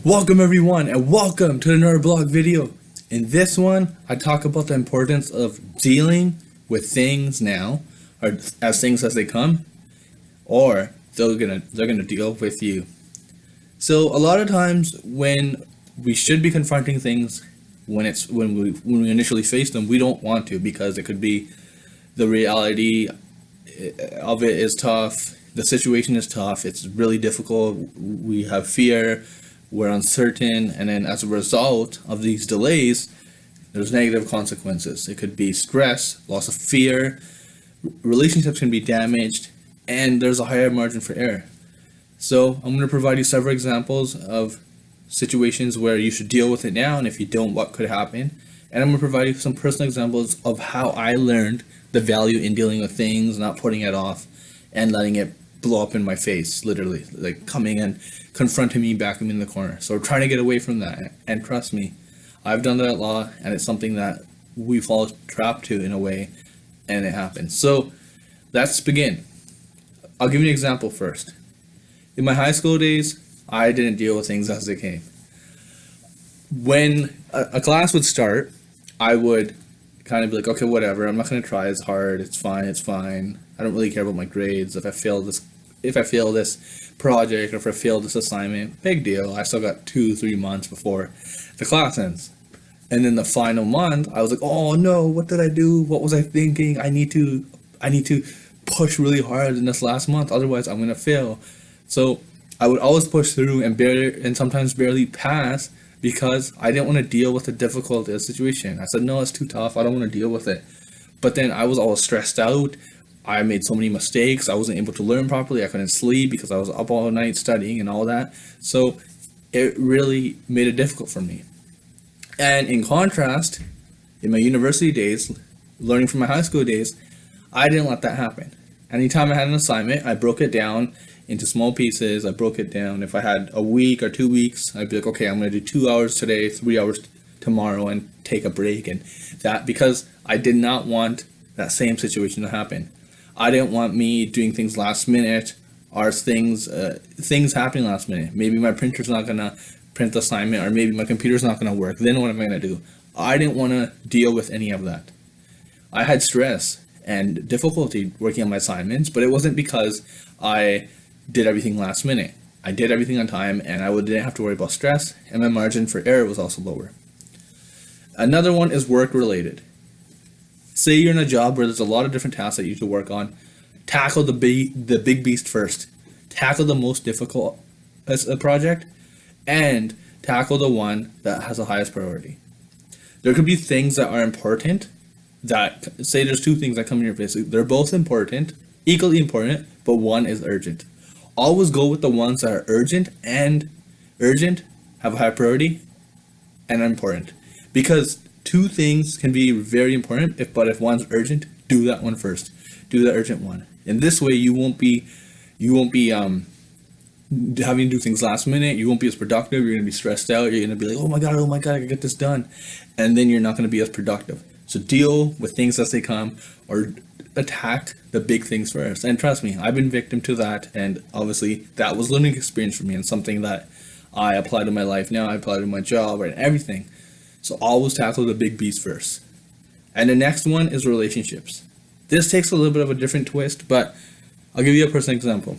Welcome everyone and welcome to another blog video. In this one, I talk about the importance of dealing with things now, or as things as they come, or they're gonna deal with you. So a lot of times when we should be confronting things, when we initially face them, we don't want to because it could be the reality of it is tough, the situation is tough, it's really difficult, we have fear, we're uncertain, and then as a result of these delays, there's negative consequences. It could be stress, loss of fear, relationships can be damaged, and there's a higher margin for error. So I'm going to provide you several examples of situations where you should deal with it now, and if you don't, what could happen. And I'm going to provide you some personal examples of how I learned the value in dealing with things, not putting it off, and letting it blow up in my face, literally, like coming and confronting me, backing me in the corner. So we're trying to get away from that, and trust me, I've done that a lot, and it's something that we fall trapped to in a way, and it happens. So let's begin. I'll give you an example first. In my high school days, I didn't deal with things as they came. When a class would start, I would kind of be like, okay, whatever, I'm not going to try as hard, it's fine. I don't really care about my grades. If I fail this project, or if I fail this assignment, big deal. I still got 2-3 months before the class ends. And then the final month, I was like, oh no, what did I do? What was I thinking? I need to push really hard in this last month, otherwise I'm gonna fail. So I would always push through and sometimes barely pass because I didn't want to deal with the difficult situation. I said, no, it's too tough, I don't want to deal with it. But then I was always stressed out. I made so many mistakes. I wasn't able to learn properly. I couldn't sleep because I was up all night studying and all that. So it really made it difficult for me. And in contrast, in my university days, learning from my high school days, I didn't let that happen. Anytime I had an assignment, I broke it down into small pieces. I broke it down. If I had a week or 2 weeks, I'd be like, okay, I'm going to do 2 hours today, 3 hours tomorrow, and take a break. And that, because I did not want that same situation to happen. I didn't want me doing things last minute, or things happening last minute. Maybe my printer's not gonna print the assignment, or maybe my computer's not gonna work. Then what am I gonna do? I didn't want to deal with any of that. I had stress and difficulty working on my assignments, but it wasn't because I did everything last minute. I did everything on time, and I didn't have to worry about stress, and my margin for error was also lower. Another one is work related. Say you're in a job where there's a lot of different tasks that you should work on. Tackle the big beast first. Tackle the most difficult project, and tackle the one that has the highest priority. There could be things that are important. That, say there's 2 things that come in your face. They're both important, equally important, but one is urgent. Always go with the ones that are urgent, have a high priority, and are important. Because 2 things can be very important, but if one's urgent, do that one first. Do the urgent one. In this way, you won't be having to do things last minute. You won't be as productive. You're gonna be stressed out. You're gonna be like, oh my god, I gotta get this done, and then you're not gonna be as productive. So deal with things as they come, or attack the big things first. And trust me, I've been victim to that, and obviously that was a learning experience for me, and something that I apply to my life now. I apply to my job and everything. So always tackle the big beast first. And the next one is relationships. This takes a little bit of a different twist, but I'll give you a personal example.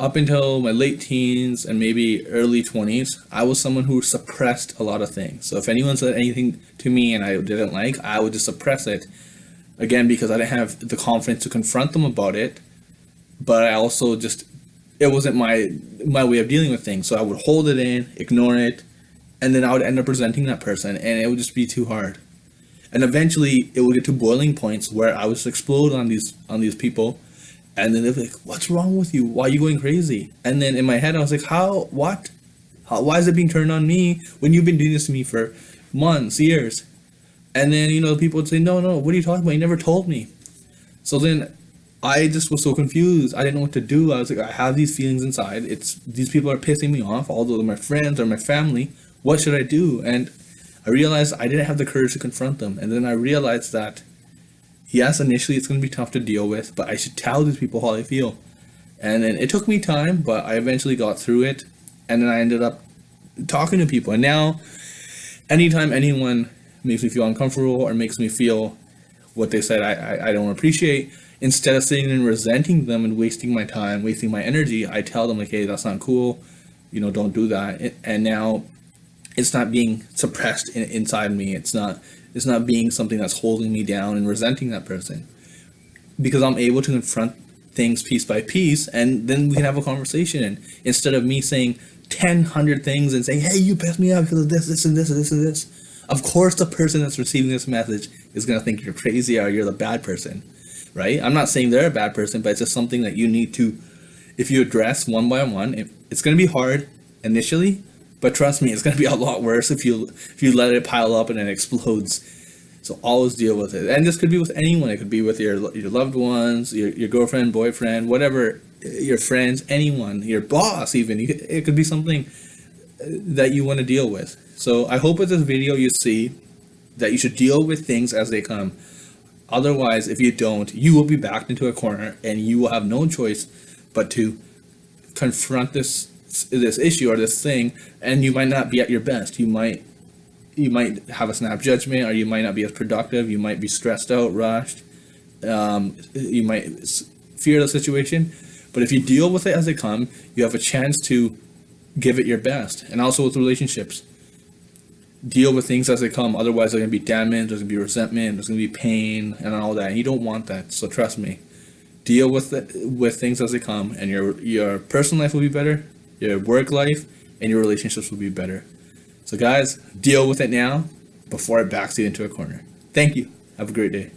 Up until my late teens and maybe early 20s, I was someone who suppressed a lot of things. So if anyone said anything to me and I didn't like, I would just suppress it. Again, because I didn't have the confidence to confront them about it, but I also it wasn't my way of dealing with things. So I would hold it in, ignore it, and then I would end up resenting that person, and it would just be too hard. And eventually, it would get to boiling points where I would just explode on these people, and then they'd be like, "What's wrong with you? Why are you going crazy?" And then in my head, I was like, why is it being turned on me when you've been doing this to me for months, years? And then people would say, "No, what are you talking about? You never told me." So then I just was so confused. I didn't know what to do. I was like, I have these feelings inside. These people are pissing me off, although they're my friends or my family. What should I do? And I realized I didn't have the courage to confront them. And then I realized that, yes, initially it's going to be tough to deal with, but I should tell these people how I feel. And then it took me time, but I eventually got through it. and then I ended up talking to people. And now, anytime anyone makes me feel uncomfortable or makes me feel what they said I don't appreciate, instead of sitting and resenting them and wasting my time, wasting my energy, I tell them like, hey, that's not cool, don't do that. And now it's not being suppressed inside me. It's not being something that's holding me down and resenting that person, because I'm able to confront things piece by piece, and then we can have a conversation. And instead of me saying 100 things and saying, hey, you pissed me off because of this and this and this and this, of course the person that's receiving this message is going to think you're crazy or you're the bad person, right? I'm not saying they're a bad person, but it's just something that you need to, if you address one by one. It's going to be hard initially, but trust me, it's going to be a lot worse if you let it pile up and it explodes. So always deal with it. And this could be with anyone. It could be with your loved ones, your girlfriend, boyfriend, whatever, your friends, anyone, your boss even. It could be something that you want to deal with. So I hope with this video you see that you should deal with things as they come. Otherwise, if you don't, you will be backed into a corner and you will have no choice but to confront this issue or this thing, and you might not be at your best. You might have a snap judgment, or you might not be as productive. You might be stressed out, rushed. You might fear the situation. But if you deal with it as they come, you have a chance to give it your best. And also with relationships, deal with things as they come. Otherwise, there's going to be damage, there's going to be resentment, there's going to be pain, and all that. And you don't want that. So trust me, deal with things as they come, and your personal life will be better, your work life, and your relationships will be better. So guys, deal with it now before it backs you into a corner. Thank you. Have a great day.